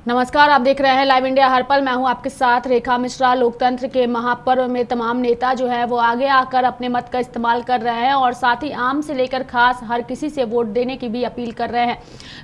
नमस्कार, आप देख रहे हैं लाइव इंडिया हर पल। मैं हूं आपके साथ रेखा मिश्रा। लोकतंत्र के महापर्व में तमाम नेता जो है वो आगे आकर अपने मत का इस्तेमाल कर रहे हैं और साथ ही आम से लेकर खास हर किसी से वोट देने की भी अपील कर रहे हैं।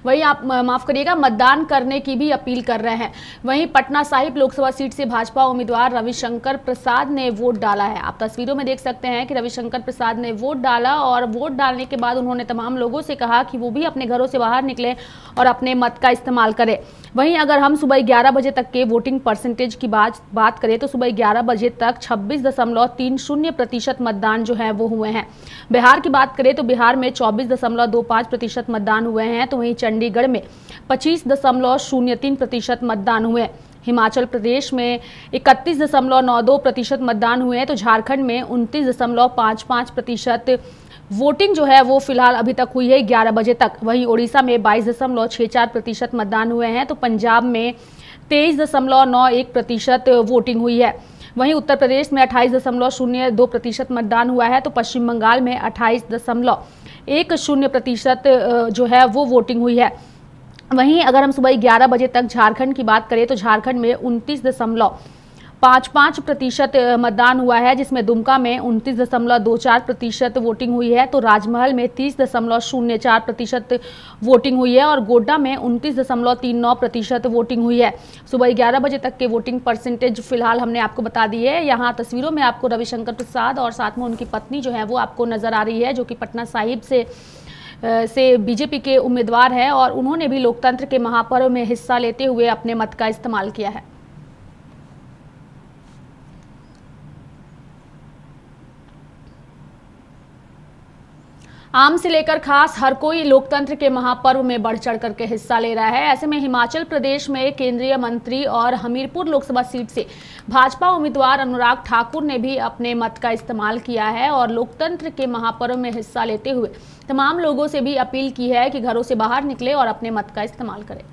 वहीं आप माफ करिएगा, मतदान करने की भी अपील कर रहे हैं। वहीं पटना साहिब लोकसभा सीट से भाजपा उम्मीदवार रविशंकर प्रसाद ने वोट डाला है। आप तस्वीरों में देख सकते हैं कि रविशंकर प्रसाद ने वोट डाला और वोट डालने के बाद उन्होंने तमाम लोगों से कहा कि वो भी अपने घरों से बाहर निकले और अपने मत का इस्तेमाल करें। वहीं अगर हम सुबह 11 बजे तक के वोटिंग परसेंटेज की बात करें तो सुबह 11 बजे तक 26.30% मतदान जो है वो हुए हैं। बिहार की बात करें तो बिहार में 24.25% मतदान हुए हैं, तो वहीं चंडीगढ़ में 25.03% मतदान हुए। हिमाचल प्रदेश में 31.92% मतदान हुए हैं, तो झारखंड में 29.55% वोटिंग जो है वो फिलहाल अभी तक हुई है 11 बजे तक। वहीं ओडिशा में 22.64% मतदान हुए हैं, तो पंजाब में 23.91% वोटिंग हुई है। वहीं उत्तर प्रदेश में 28.02% मतदान हुआ है, तो पश्चिम बंगाल में 28.10% जो है वो वोटिंग हुई है। वहीं अगर हम सुबह 11 बजे तक झारखंड की बात करें तो झारखंड में 29.55% मतदान हुआ है, जिसमें दुमका में 29.24% वोटिंग हुई है, तो राजमहल में 30.04% वोटिंग हुई है और गोड्डा में 29.39% वोटिंग हुई है। सुबह 11 बजे तक के वोटिंग परसेंटेज फिलहाल हमने आपको बता दी है। यहाँ तस्वीरों में आपको रविशंकर प्रसाद और साथ में उनकी पत्नी जो है वो आपको नजर आ रही है, जो कि पटना साहिब से बीजेपी के उम्मीदवार हैं और उन्होंने भी लोकतंत्र के महापर्व में हिस्सा लेते हुए अपने मत का इस्तेमाल किया है। आम से लेकर खास हर कोई लोकतंत्र के महापर्व में बढ़ चढ़ करके हिस्सा ले रहा है। ऐसे में हिमाचल प्रदेश में केंद्रीय मंत्री और हमीरपुर लोकसभा सीट से भाजपा उम्मीदवार अनुराग ठाकुर ने भी अपने मत का इस्तेमाल किया है और लोकतंत्र के महापर्व में हिस्सा लेते हुए तमाम लोगों से भी अपील की है कि घरों से बाहर निकले और अपने मत का इस्तेमाल करें।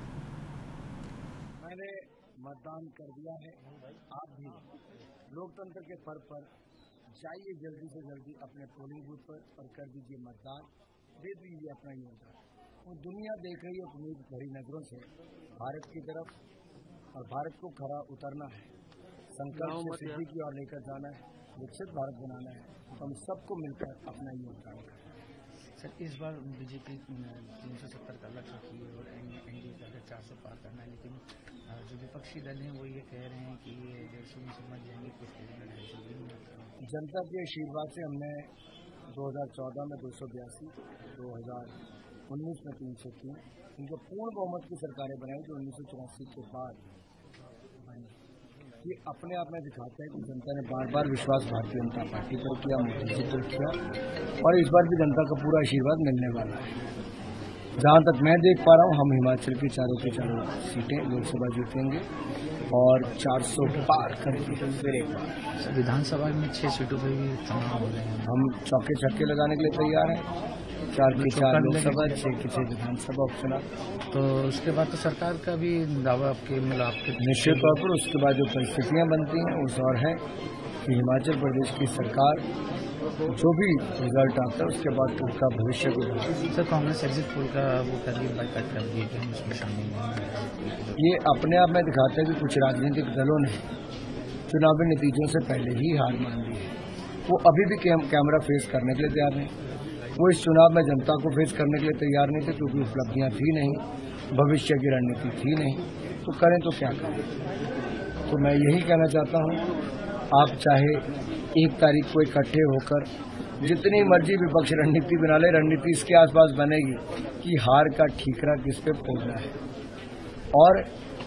मैंने मतदान कर दिया है, आप भी लोकतंत्र के पर्व पर जाइए जल्दी से जल्दी अपने पोलिंग बूथ पर और कर दीजिए मतदान, दे दीजिए अपना योगदान। वो दुनिया देख रही है उम्मीद भरी नजरों से भारत की तरफ और भारत को खरा उतरना है, संकल्प से सिद्धि की ओर लेकर जाना है, विकसित भारत बनाना है। तो हम सबको मिलकर अपना योगदान करें। सर, इस बार बीजेपी 370 का लक्ष्य रखी है और एनडीए का 400 पार करना है, लेकिन जो विपक्षी दल हैं वो ये कह रहे हैं कि ये 150 में समझ जाएंगे, कुछ जनता के आशीर्वाद से हमने 2014 में 282, 2019 में 303, इनको पूर्ण बहुमत की सरकारें बनाई जो 1984 के बाद बनी। ये अपने आप में दिखाता है कि जनता ने बार बार विश्वास भारतीय जनता पार्टी पर किया, मोदी जी पर किया और इस बार भी जनता का पूरा आशीर्वाद मिलने वाला है। जहाँ तक मैं देख पा रहा हूँ, हम हिमाचल की चारों सीटें लोकसभा जीतेंगे और 400 पार करके फिर एक बार विधानसभा में 6 सीटों पर भी चुनाव हो रहे हैं। हम चौके छक्के लगाने के लिए तैयार हैं। 4 की 4 लोकसभा, 6 की 6 विधानसभा उपचुनाव। तो उसके बाद तो सरकार का भी दावा आपके निश्चित तौर पर उसके बाद जो परिस्थितियां बनती हैं उस और है कि हिमाचल प्रदेश की सरकार जो भी रिजल्ट आता है उसके बाद उसका भविष्य को। सर, कांग्रेस एग्जिट पोल का वो करिए बाइकाट कर दिए कि हम उसमें शामिल नहीं। ये अपने आप में दिखाता है कि कुछ राजनीतिक दलों ने चुनावी नतीजों से पहले ही हार मान ली है। वो अभी भी कैमरा फेस करने के लिए तैयार नहीं, वो इस चुनाव में जनता को फेस करने के लिए तैयार नहीं थे, क्योंकि उपलब्धियां थी नहीं, भविष्य की रणनीति थी नहीं। तो करें तो क्या करें। तो मैं यही कहना चाहता हूँ, आप चाहे 1 तारीख को इकट्ठे होकर जितनी मर्जी विपक्ष रणनीति बना ले, रणनीति इसके आसपास बनेगी कि हार का ठीकरा किस पे फोड़ना है और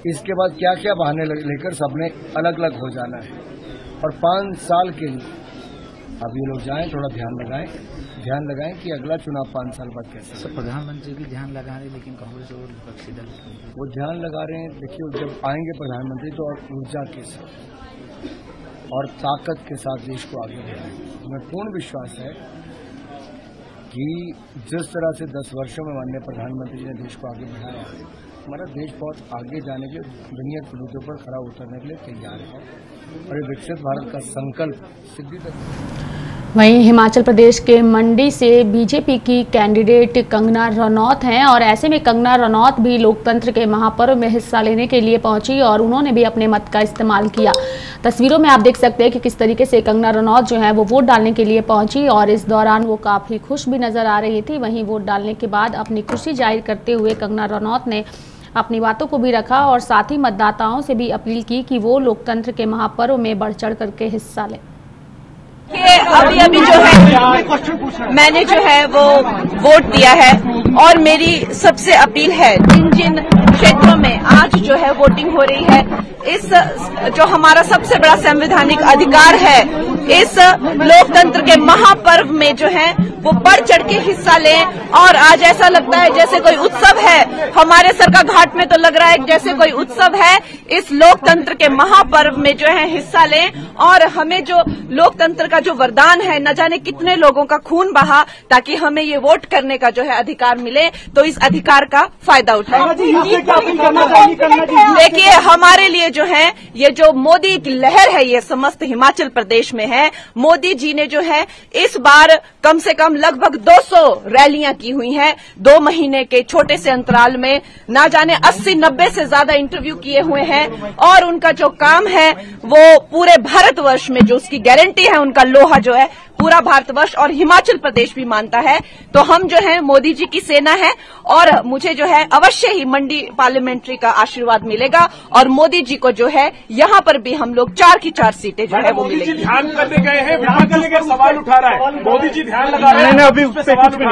इसके बाद क्या क्या बहाने लेकर सबने अलग अलग हो जाना है। और 5 साल के लिए अब ये लोग जाएं, थोड़ा ध्यान लगाएं कि अगला चुनाव 5 साल बाद कैसे। सर, प्रधानमंत्री भी ध्यान लगा रहे, लेकिन कांग्रेस और विपक्षी दल वो ध्यान लगा रहे हैं। देखिए, जब आएंगे प्रधानमंत्री तो और ऊर्जा के साथ और ताकत के साथ देश को आगे बढ़ाएंगे। हमें पूर्ण विश्वास है कि जिस तरह से 10 वर्षों में माननीय प्रधानमंत्री ने देश को आगे बढ़ाया है, हमारा देश बहुत आगे जाने के लिए, दुनिया के मुद्दों पर खरा उतरने के लिए तैयार है और ये विकसित भारत का संकल्प सिद्धि तक। वहीं हिमाचल प्रदेश के मंडी से बीजेपी की कैंडिडेट कंगना रनौत हैं और ऐसे में कंगना रनौत भी लोकतंत्र के महापर्व में हिस्सा लेने के लिए पहुंची और उन्होंने भी अपने मत का इस्तेमाल किया। तस्वीरों में आप देख सकते हैं कि किस तरीके से कंगना रनौत जो है वो वोट डालने के लिए पहुंची और इस दौरान वो काफ़ी खुश भी नजर आ रही थी। वहीं वोट डालने के बाद अपनी खुशी जाहिर करते हुए कंगना रनौत ने अपनी बातों को भी रखा और साथ ही मतदाताओं से भी अपील की कि वो लोकतंत्र के महापर्व में बढ़ चढ़ करके हिस्सा लें। अभी जो है मैंने जो है वो वोट दिया है और मेरी सबसे अपील है जिन जिन क्षेत्रों में आज जो है वोटिंग हो रही है, इस जो हमारा सबसे बड़ा संवैधानिक अधिकार है, इस लोकतंत्र के महापर्व में जो है वो बढ़ चढ़ के हिस्सा लें। और आज ऐसा लगता है जैसे कोई उत्सव है, हमारे सरका घाट में तो लग रहा है जैसे कोई उत्सव है। इस लोकतंत्र के महापर्व में जो है हिस्सा लें और हमें जो लोकतंत्र का जो वरदान है, न जाने कितने लोगों का खून बहा ताकि हमें ये वोट करने का जो है अधिकार मिले, तो इस अधिकार का फायदा उठाएं। देखिए, हमारे लिए जो है ये जो मोदी की लहर है ये समस्त हिमाचल प्रदेश में है। मोदी जी ने जो है इस बार कम से कम लगभग 200 रैलियां की हुई हैं। 2 महीने के छोटे से अंतराल में ना जाने 80-90 से ज्यादा इंटरव्यू किए हुए हैं और उनका जो काम है वो पूरे भारतवर्ष में जो उसकी गारंटी है, उनका लोहा जो है पूरा भारतवर्ष और हिमाचल प्रदेश भी मानता है। तो हम जो है मोदी जी की सेना है और मुझे जो है अवश्य ही मंडी पार्लियामेंट्री का आशीर्वाद मिलेगा और मोदी जी को जो है यहाँ पर भी हम लोग 4 की 4 सीटें जो है वो मिलेगी। ध्यान करने गए हैं, विपक्ष सवाल उठा रहा है, मोदी जी ध्यान लगा रहे हैं, अभी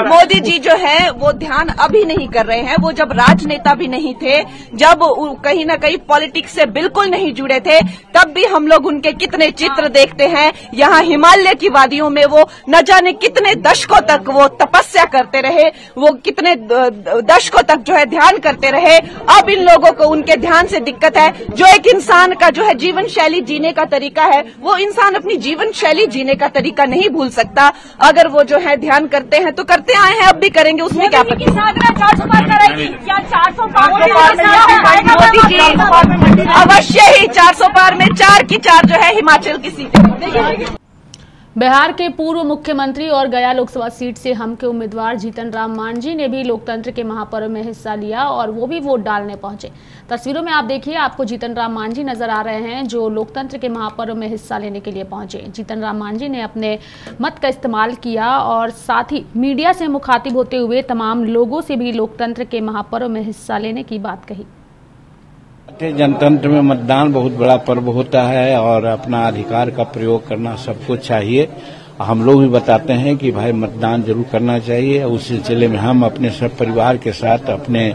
मोदी जी जो है वो ध्यान अभी नहीं कर रहे हैं। वो जब राजनेता भी नहीं थे, जब कहीं न कहीं पॉलिटिक्स से बिल्कुल नहीं जुड़े थे, तब भी हम लोग उनके कितने चित्र देखते हैं। यहाँ हिमालय की वादियों में वो न जाने कितने दशकों तक वो तपस्या करते रहे, वो कितने दशकों तक जो है ध्यान करते रहे। अब इन लोगों को उनके ध्यान से दिक्कत है। जो एक इंसान का जो है जीवन शैली जीने का तरीका है, वो इंसान अपनी जीवन शैली जीने का तरीका नहीं भूल सकता। अगर वो जो है ध्यान करते हैं तो करते आए हैं, अब भी करेंगे, उसमें क्या पता। मोदी जी अवश्य ही 400 पार में 4 की 4 जो है हिमाचल की सीटें। बिहार के पूर्व मुख्यमंत्री और गया लोकसभा सीट से हम के उम्मीदवार जीतन राम मांझी ने भी लोकतंत्र के महापर्व में हिस्सा लिया और वो भी वोट डालने पहुंचे। तस्वीरों में आप देखिए, आपको जीतन राम मांझी नजर आ रहे हैं जो लोकतंत्र के महापर्व में हिस्सा लेने के लिए पहुंचे। जीतन राम मांझी ने अपने मत का इस्तेमाल किया और साथ ही मीडिया से मुखातिब होते हुए तमाम लोगों से भी लोकतंत्र के महापर्व में हिस्सा लेने की बात कही। जनतंत्र में मतदान बहुत बड़ा पर्व होता है और अपना अधिकार का प्रयोग करना सबको चाहिए। हम लोग भी बताते हैं कि भाई मतदान जरूर करना चाहिए। उस सिलसिले में हम अपने सब परिवार के साथ अपने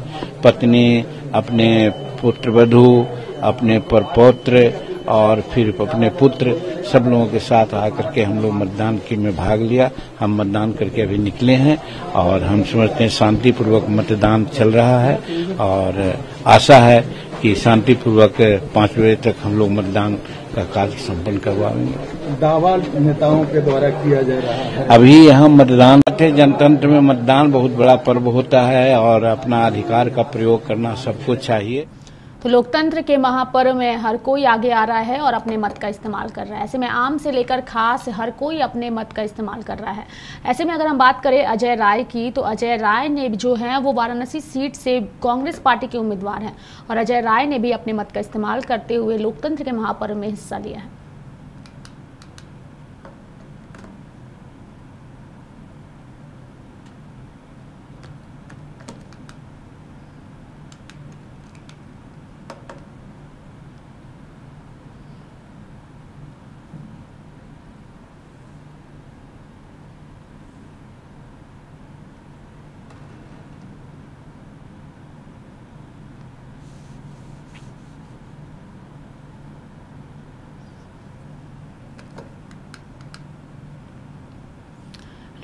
पत्नी, अपने पुत्रवधू, अपने परपौत्र और फिर अपने पुत्र, सब लोगों के साथ आकर के हम लोग मतदान में भाग लिया। हम मतदान करके अभी निकले हैं और हम समझते हैं शांतिपूर्वक मतदान चल रहा है और आशा है कि शांतिपूर्वक 5 बजे तक हम लोग मतदान का कार्य संपन्न करवाएंगे। दावा नेताओं के द्वारा किया जा रहा है। अभी यहाँ मतदान जनतंत्र में मतदान बहुत बड़ा पर्व होता है और अपना अधिकार का प्रयोग करना सबको चाहिए। तो लोकतंत्र के महापर्व में हर कोई आगे आ रहा है और अपने मत का इस्तेमाल कर रहा है। ऐसे में आम से लेकर खास हर कोई अपने मत का इस्तेमाल कर रहा है। ऐसे में अगर हम बात करें अजय राय की, तो अजय राय ने जो है वो वाराणसी सीट से कांग्रेस पार्टी के उम्मीदवार हैं और अजय राय ने भी अपने मत का इस्तेमाल करते हुए लोकतंत्र के महापर्व में हिस्सा लिया है।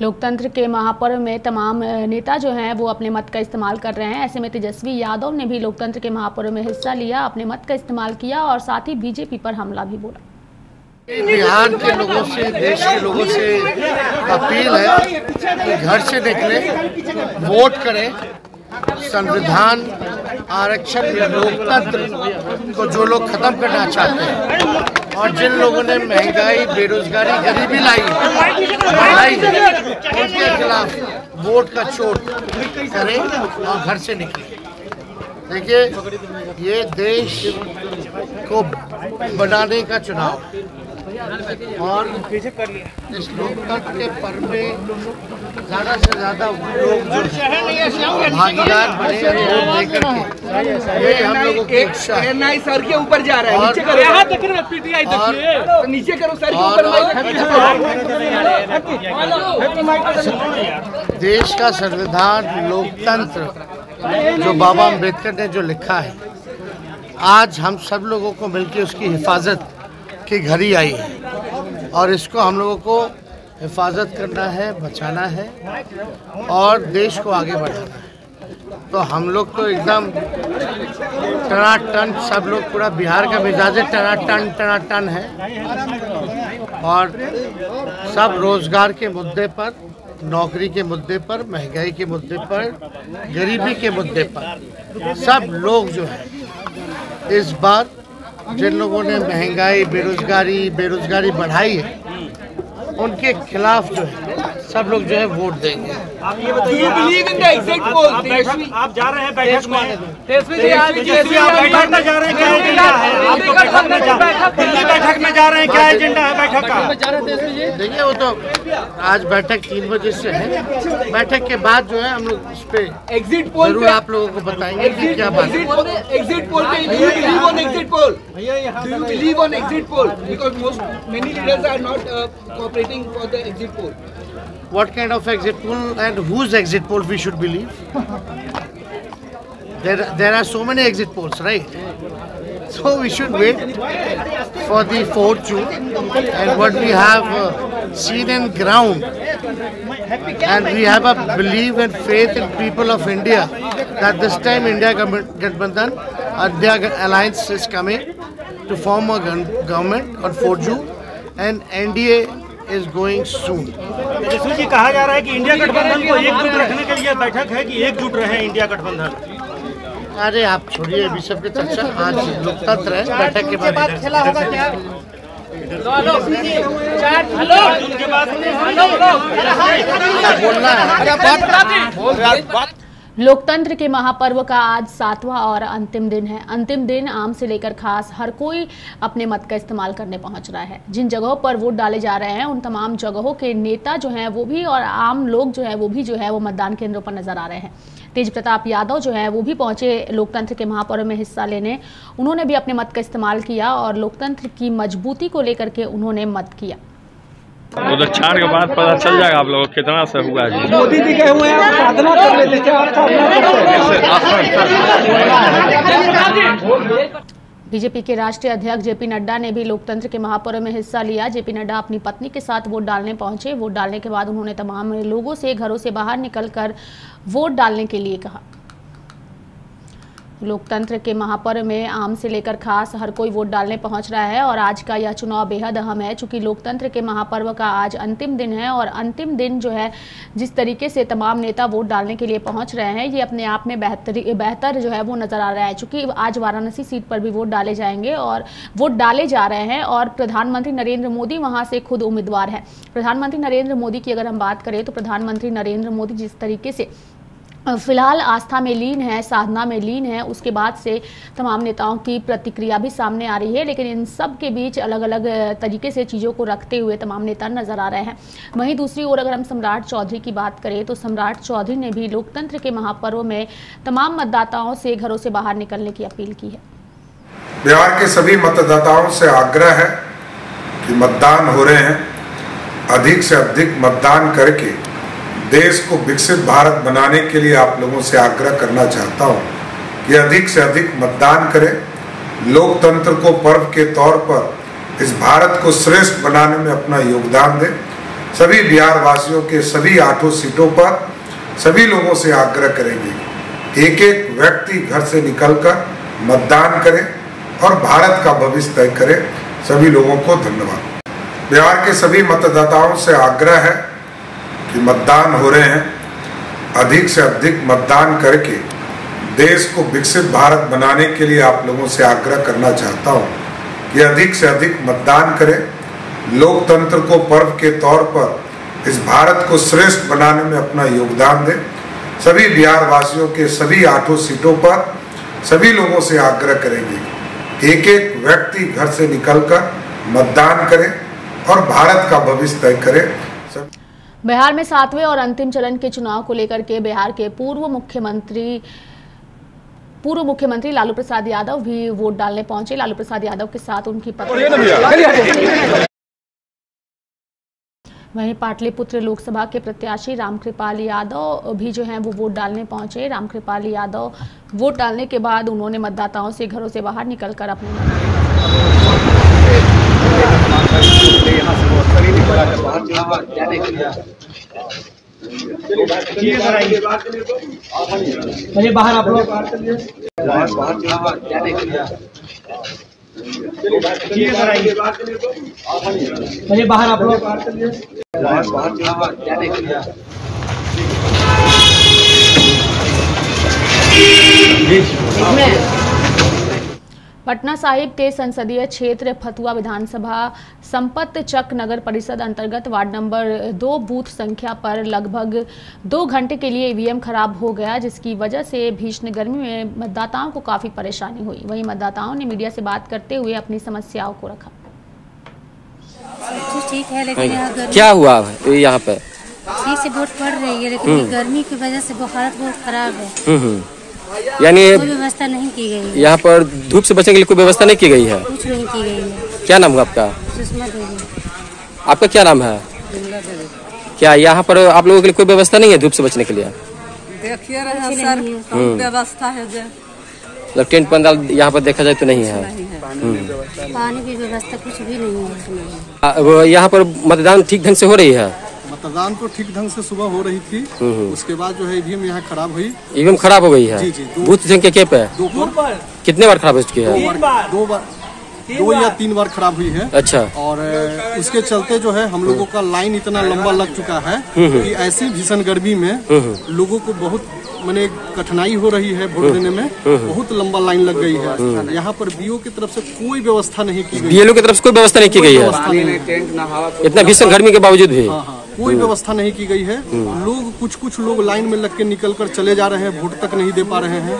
लोकतंत्र के महापर्व में तमाम नेता जो हैं वो अपने मत का इस्तेमाल कर रहे हैं। ऐसे में तेजस्वी यादव ने भी लोकतंत्र के महापर्व में हिस्सा लिया, अपने मत का इस्तेमाल किया और साथ ही बीजेपी पर हमला भी बोला। बिहार के लोगों से, देश के लोगों से अपील है कि घर से निकले, वोट करें। संविधान, आरक्षण, लोकतंत्र को जो लोग खत्म करना चाहते हैं और जिन लोगों ने महंगाई, बेरोजगारी, गरीबी बढ़ाई उनके खिलाफ वोट का चोट करें और घर से निकले। देखिए, ये देश को बनाने का चुनाव और इस लोकतंत्र के पर्व में ज़्यादा से ज़्यादा लोग जो भागीदार बने वोट देकर के, ये हम लोगों की इच्छा है। सर के ऊपर जा रहा है, नीचे करो सर के ऊपर। देश का संविधान, लोकतंत्र जो बाबा अम्बेडकर ने जो लिखा है, आज हम सब लोगों को मिलकर उसकी हिफाजत की घड़ी आई है और इसको हम लोगों को हिफाजत करना है, बचाना है और देश को आगे बढ़ाना है। तो हम लोग तो एकदम टनाटन, सब लोग, पूरा बिहार का मिजाज टनाटन है और सब रोजगार के मुद्दे पर, नौकरी के मुद्दे पर, महंगाई के मुद्दे पर, गरीबी के मुद्दे पर सब लोग जो है इस बार, जिन लोगों ने महंगाई, बेरोजगारी बढ़ाई है उनके खिलाफ जो है सब लोग जो है वोट देंगे। आप ये बताइए, आप जा रहे हैं बैठक में, बैठक में जा रहे हैं, क्या एजेंडा है? दिल्ली बैठक में जा रहे हैं, क्या एजेंडा है बैठक का? देखिए, वो तो आज बैठक 3 बजे से है। बैठक के बाद जो है हम लोग इस पे एग्जिट पोल जरूर आप लोगों को बताएंगे कि क्या बात है। एग्जिट पोल पे, do you believe on exit poll? Do you believe on exit poll? Because many leaders are not cooperating for the exit poll. What kind of exit poll and whose exit poll we should believe? There are so many exit polls, right? So we should wait for the 4th June and what we have seen in ground, and we have a belief and faith in people of India that this time India Gathbandhan, India Alliance is coming to form a government on 4th June and NDA is going soon. Tejashwi ji, कहा जा रहा है कि India गठबंधन को एकजुट रखने के लिए बैठक है कि एकजुट रहे इंडिया गठबंधन। अरे आप छोड़िए अभी सबके चर्चा, आज लोकतंत्र है, बैठक के बाद खेला होगा क्या? बोलना है। लोकतंत्र के महापर्व का आज 7वां और अंतिम दिन है। अंतिम दिन आम से लेकर खास हर कोई अपने मत का इस्तेमाल करने पहुंच रहा है। जिन जगहों पर वोट डाले जा रहे हैं उन तमाम जगहों के नेता जो हैं वो भी और आम लोग जो है वो भी जो है वो मतदान केंद्रों पर नजर आ रहे हैं। तेज प्रताप यादव जो है वो भी पहुंचे लोकतंत्र के महापर्व में हिस्सा लेने। उन्होंने भी अपने मत का इस्तेमाल किया और लोकतंत्र की मजबूती को लेकर के उन्होंने मत किया। उधर छाड़ के बाद पता चल जाएगा आप लोग कितना से हुआ है। मोदी जी गए हुए हैं, साधना कर लेते हैं। बीजेपी के राष्ट्रीय अध्यक्ष जेपी नड्डा ने भी लोकतंत्र के महापर्व में हिस्सा लिया। जेपी नड्डा अपनी पत्नी के साथ वोट डालने पहुंचे। वोट डालने के बाद उन्होंने तमाम लोगों से घरों से बाहर निकलकर वोट डालने के लिए कहा। लोकतंत्र के महापर्व में आम से लेकर खास हर कोई वोट डालने पहुंच रहा है और आज का यह चुनाव बेहद अहम है चूंकि लोकतंत्र के महापर्व का आज अंतिम दिन है और अंतिम दिन जो है जिस तरीके से तमाम नेता वोट डालने के लिए पहुंच रहे हैं ये अपने आप में बेहतर जो है वो नजर आ रहा है चूंकि आज वाराणसी सीट पर भी वोट डाले जाएंगे और वोट डाले जा रहे हैं और प्रधानमंत्री नरेंद्र मोदी वहां से खुद उम्मीदवार है। प्रधानमंत्री नरेंद्र मोदी की अगर हम बात करें तो प्रधानमंत्री नरेंद्र मोदी जिस तरीके से फिलहाल आस्था में लीन है, साधना में लीन है, उसके बाद से तमाम नेताओं की प्रतिक्रिया भी सामने आ रही है लेकिन इन सब के बीच अलग अलग तरीके से चीज़ों को रखते हुए तमाम नेता नजर आ रहे हैं। वहीं दूसरी ओर अगर हम सम्राट चौधरी की बात करें तो सम्राट चौधरी ने भी लोकतंत्र के महापर्व में तमाम मतदाताओं से घरों से बाहर निकलने की अपील की है। बिहार के सभी मतदाताओं से आग्रह है कि मतदान हो रहे हैं, अधिक से अधिक मतदान करके देश को विकसित भारत बनाने के लिए आप लोगों से आग्रह करना चाहता हूं कि अधिक से अधिक मतदान करें। लोकतंत्र को पर्व के तौर पर इस भारत को श्रेष्ठ बनाने में अपना योगदान दें। सभी बिहार वासियों के सभी 8 सीटों पर सभी लोगों से आग्रह करेंगे एक एक व्यक्ति घर से निकलकर मतदान करे और भारत का भविष्य तय करे। सभी लोगों को धन्यवाद। बिहार के सभी मतदाताओं से आग्रह है कि मतदान हो रहे हैं, अधिक से अधिक मतदान करके देश को विकसित भारत बनाने के लिए आप लोगों से आग्रह करना चाहता हूं ये अधिक से अधिक मतदान करें, लोकतंत्र को पर्व के तौर पर इस भारत को श्रेष्ठ बनाने में अपना योगदान दें। सभी बिहार वासियों के सभी 8 सीटों पर सभी लोगों से आग्रह करेंगे, एक एक व्यक्ति घर से निकलकर मतदान करें और भारत का भविष्य तय करें। बिहार में 7वें और अंतिम चरण के चुनाव को लेकर के बिहार के पूर्व मुख्यमंत्री लालू प्रसाद यादव भी वोट डालने पहुंचे। लालू प्रसाद यादव के साथ उनकी पत्नी। वहीं पाटलिपुत्र लोकसभा के प्रत्याशी रामकृपाल यादव भी जो हैं वो वोट डालने पहुंचे। रामकृपाल यादव वोट डालने के बाद उन्होंने मतदाताओं से घरों से बाहर निकलकर अपने बाहर आप लोग बाहर आप लोग पटना साहिब के संसदीय क्षेत्र फतुहा विधानसभा संपत चक नगर परिषद अंतर्गत वार्ड नंबर 2 बूथ संख्या पर लगभग 2 घंटे के लिए ईवीएम खराब हो गया, जिसकी वजह से भीषण गर्मी में मतदाताओं को काफी परेशानी हुई। वहीं मतदाताओं ने मीडिया से बात करते हुए अपनी समस्याओं को रखा। ठीक है, लेकिन क्या हुआ यहाँ पे? ठीक से वोट पड़ रही है, लेकिन गर्मी की वजह से हालत बहुत खराब है। यानी कोई व्यवस्था नहीं की गई है। यहाँ पर धूप से बचने के लिए कोई व्यवस्था नहीं की गई है? कुछ नहीं की गई है। क्या नाम है आपका? सुषमा देवी। आपका क्या नाम है? क्या यहाँ पर आप लोगों के लिए कोई व्यवस्था नहीं है धूप से बचने के लिए? देखिए रहे सर, व्यवस्था है मतलब टेंट पंडाल यहाँ पर देखा जाए तो नहीं है। पानी की व्यवस्था कुछ भी नहीं है। यहाँ पर मतदान ठीक ढंग से हो रही है? मतदान तो ठीक ढंग से सुबह हो रही थी, उसके बाद जो है ईवीएम यहाँ खराब हुई। ईवीएम खराब हो गई है? जी जी। बूथ संख्या क्या पे? 2 बार। कितने बार खराब हो चुकी है? 2 या 3 बार खराब हुई है। अच्छा। और उसके चलते जो है हम लोगों का लाइन इतना लंबा लग चुका है कि ऐसी भीषण गर्मी में लोगों को बहुत माने कठिनाई हो रही है वोट देने में। बहुत लंबा लाइन लग गई है। यहाँ पर बीओ की तरफ से कोई व्यवस्था नहीं की गई। बीएलओ की तरफ से कोई व्यवस्था नहीं की गई है इतना भीषण गर्मी के बावजूद भी? कोई व्यवस्था नहीं की गई है। लोग कुछ लोग लाइन में लग के निकल कर चले जा रहे हैं, वोट तक नहीं दे पा रहे हैं।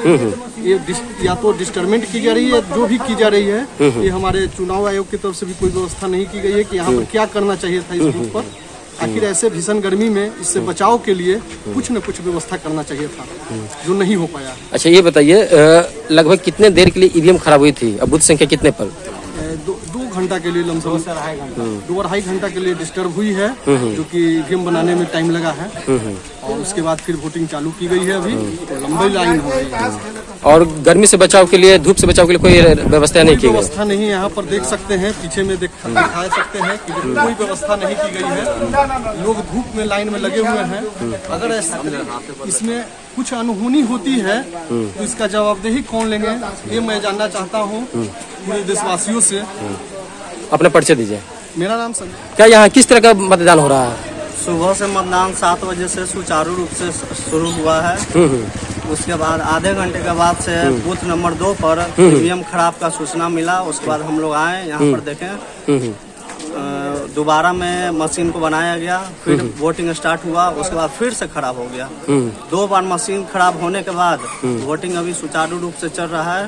ये या तो डिस्टर्बेंट की जा रही है, जो भी की जा रही है, ये हमारे चुनाव आयोग की तरफ से भी कोई व्यवस्था नहीं की गई है कि यहाँ पर क्या करना चाहिए था इस बूथ पर। आखिर ऐसे भीषण गर्मी में इससे बचाव के लिए कुछ न कुछ व्यवस्था करना चाहिए था, जो नहीं हो पाया। अच्छा, ये बताइए लगभग कितने देर के लिए ईवीएम खराब हुई थी? अब बूथ संख्या कितने पर? 2 घंटा के लिए लमसम 2-2.5 घंटा के लिए डिस्टर्ब हुई है, जो कि ईवीएम बनाने में टाइम लगा है। और उसके बाद फिर वोटिंग चालू की गई है। अभी तो लंबी लाइन हो रही है। और गर्मी से बचाव के लिए, धूप से बचाव के लिए कोई व्यवस्था नहीं की गई? व्यवस्था नहीं, यहाँ पर देख सकते हैं, पीछे में दिखा सकते हैं कि कोई व्यवस्था नहीं की गई है। लोग धूप में लाइन में लगे हुए हैं। अगर इसमें कुछ अनहोनी होती है तो इसका जवाबदेही कौन लेंगे, ये मैं जानना चाहता हूँ पूरे देशवासियों से। अपना परिचय दीजिए। मेरा नाम संजय। क्या यहाँ किस तरह का मतदान हो रहा है? सुबह से मतदान 7 बजे से सुचारू रूप से शुरू हुआ है। उसके बाद आधे घंटे के बाद से बूथ नंबर 2 पर ईवीएम खराब का सूचना मिला। उसके बाद हम लोग आए यहाँ पर देखें, दोबारा में मशीन को बनाया गया, फिर वोटिंग स्टार्ट हुआ। उसके बाद फिर से खराब हो गया। 2 बार मशीन खराब होने के बाद वोटिंग अभी सुचारू रूप से चल रहा है।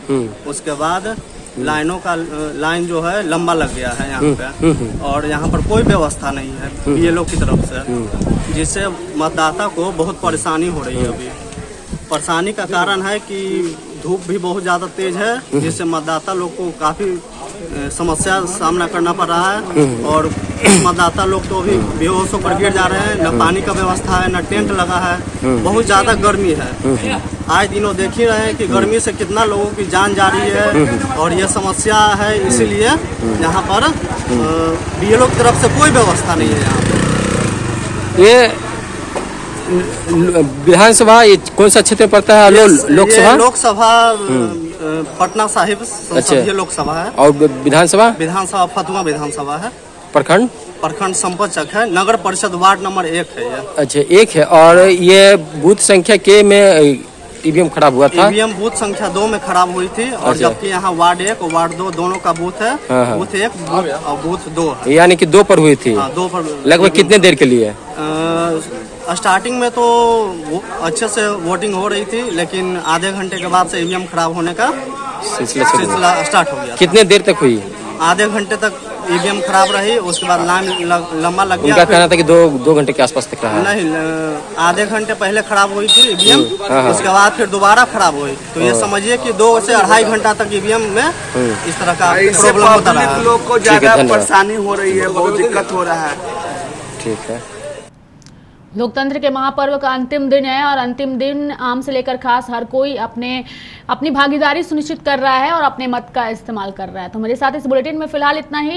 उसके बाद लाइन जो है लंबा लग गया है यहाँ पे, और यहाँ पर कोई व्यवस्था नहीं है बीएलओ की तरफ से, जिससे मतदाता को बहुत परेशानी हो रही है। अभी परेशानी का कारण है कि धूप भी बहुत ज्यादा तेज है, जिससे मतदाता लोग को काफी समस्या सामना करना पड़ रहा है। और मतदाता लोग तो अभी बेहोश होकर गिर जा रहे हैं। न पानी का व्यवस्था है, न टेंट लगा है, बहुत ज्यादा गर्मी है। आए दिनों देख ही रहे हैं कि गर्मी से कितना लोगों की जान जा रही है, और ये समस्या है। इसीलिए यहाँ पर बीएलओ की तरफ से कोई व्यवस्था नहीं है। यहाँ पर ये विधानसभा कौन सा क्षेत्र में पड़ता है? लोकसभा पटना साहिब संसदीय लोकसभा है। और विधानसभा? विधानसभा फतुहा विधानसभा है। प्रखंड संपत चक है। नगर परिषद वार्ड नंबर 1 है ये। अच्छा, 1 है। और ये बूथ संख्या के में ईवीएम खराब हुआ था? ईवीएम बूथ संख्या 2 में खराब हुई थी और जबकि यहाँ वार्ड 1 और वार्ड 2 दोनों का बूथ है। बूथ 1 और बूथ 2 है। यानी कि 2 पर हुई थी? 2 पर। लगभग कितने देर के लिए? स्टार्टिंग में तो अच्छे से वोटिंग हो रही थी, लेकिन आधे घंटे के बाद से ईवीएम खराब होने का सिलसिला स्टार्ट हो गया। कितने देर तक हुई? आधे घंटे तक ईवीएम खराब रही, उसके बाद लाइन लंबा लग गया। उनका कहना था कि 2 घंटे के आसपास तक रहा। नहीं, आधे घंटे पहले खराब हुई थी ईवीएम, उसके बाद फिर दोबारा खराब हुई। तो ये समझिए कि 2 से 2.5 घंटा तक ईवीएम में इस तरह का प्रॉब्लम होता रहा। लोग को ज्यादा परेशानी हो रही है, बहुत दिक्कत हो रहा है। ठीक है। लोकतंत्र के महापर्व का अंतिम दिन है और अंतिम दिन आम से लेकर खास हर कोई अपनी भागीदारी सुनिश्चित कर रहा है और अपने मत का इस्तेमाल कर रहा है। तो मेरे साथ इस बुलेटिन में फिलहाल इतना ही।